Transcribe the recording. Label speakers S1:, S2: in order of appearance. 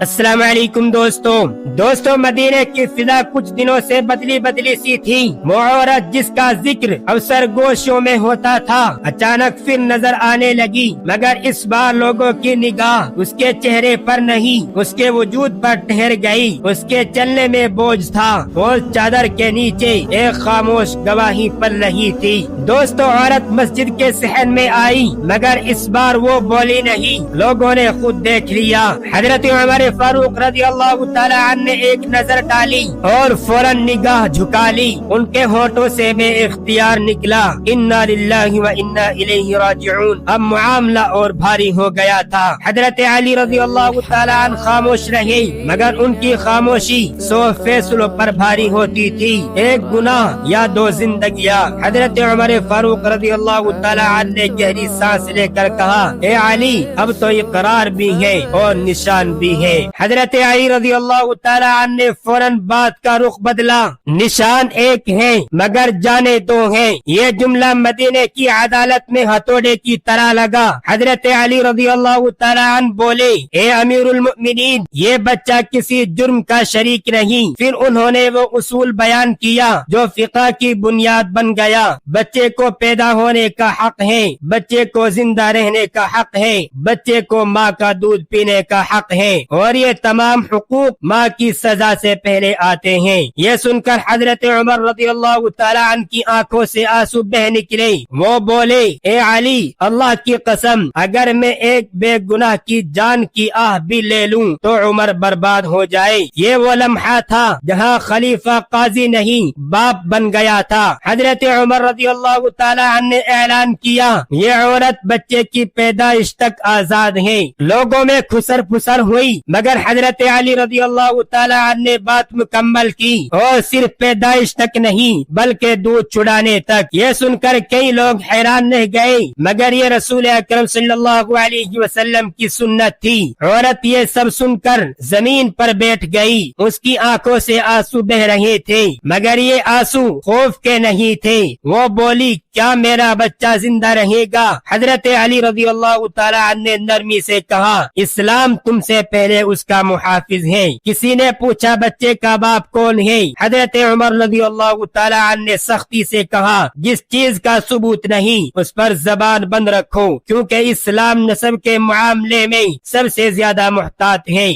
S1: السلام علیکم دوستوں مدینے کی فضا کچھ دنوں سے بدلی سی تھی۔ وہ عورت جس کا ذکر اوسر گوشوں میں ہوتا تھا اچانک پھر نظر آنے لگی، مگر اس بار لوگوں کی نگاہ اس کے چہرے پر نہیں، اس کے وجود پر ٹھہر گئی۔ اس کے چلنے میں بوجھ تھا اور چادر کے نیچے ایک خاموش گواہی پل رہی تھی۔ دوستوں عورت مسجد کے صحن میں آئی، مگر اس بار وہ بولی نہیں، لوگوں نے خود دیکھ لیا۔ حضرت عمر فاروق رضی اللہ تعالی عنہ نے ایک نظر ڈالی اور فوراً نگاہ جھکا لی۔ ان کے ہونٹوں سے بے اختیار نکلا، انا للہ و انا الیہ راجعون۔ اب معاملہ اور بھاری ہو گیا تھا۔ حضرت علی رضی اللہ تعالی عنہ خاموش رہے، مگر ان کی خاموشی 100 فیصلوں پر بھاری ہوتی تھی، ایک گناہ یا 2 زندگیاں۔ حضرت عمر فاروق رضی اللہ تعالی عنہ نے گہری سانس لے کر کہا، اے علی اب تو اقرار بھی ہے اور نشان بھی ہے۔ حضرت علی رضی اللہ تعالی عنہ نے فوراً بات کا رخ بدلا، نشان ایک ہے مگر جانے 2 ہیں۔ یہ جملہ مدینے کی عدالت میں ہتھوڑے کی طرح لگا۔ حضرت علی رضی اللہ تعالی عنہ بولے، اے امیر المؤمنین یہ بچہ کسی جرم کا شریک نہیں۔ پھر انہوں نے وہ اصول بیان کیا جو فقہ کی بنیاد بن گیا۔ بچے کو پیدا ہونے کا حق ہے، بچے کو زندہ رہنے کا حق ہے، بچے کو ماں کا دودھ پینے کا حق ہے، اور یہ تمام حقوق ماں کی سزا سے پہلے آتے ہیں۔ یہ سن کر حضرت عمر رضی اللہ تعالی عنہ کی آنکھوں سے آنسو بہہ نکلے۔ وہ بولے، اے علی اللہ کی قسم اگر میں ایک بے گناہ کی جان کی آہ بھی لے لوں تو عمر برباد ہو جائے۔ یہ وہ لمحہ تھا جہاں خلیفہ قاضی نہیں باپ بن گیا تھا۔ حضرت عمر رضی اللہ تعالی عنہ نے اعلان کیا، یہ عورت بچے کی پیدائش تک آزاد ہے۔ لوگوں میں خسر پھسر ہوئی، مگر حضرت علی رضی اللہ تعالی عنہ نے بات مکمل کی، اور صرف پیدائش تک نہیں بلکہ دودھ چڑانے تک۔ یہ سن کر کئی لوگ حیران رہ گئے، مگر یہ رسول اکرم صلی اللہ علیہ وسلم کی سنت تھی۔ عورت یہ سب سن کر زمین پر بیٹھ گئی، اس کی آنکھوں سے آنسو بہ رہے تھے، مگر یہ آنسو خوف کے نہیں تھے۔ وہ بولی، کیا میرا بچہ زندہ رہے گا؟ حضرت علی رضی اللہ تعالی عنہ نے نرمی سے کہا، اسلام تم سے پہلے اس کا محافظ ہے۔ کسی نے پوچھا بچے کا باپ کون ہے؟ حضرت عمر رضی اللہ تعالی عنہ نے سختی سے کہا، جس چیز کا ثبوت نہیں اس پر زبان بند رکھو، کیونکہ اسلام نسب کے معاملے میں سب سے زیادہ محتاط ہے۔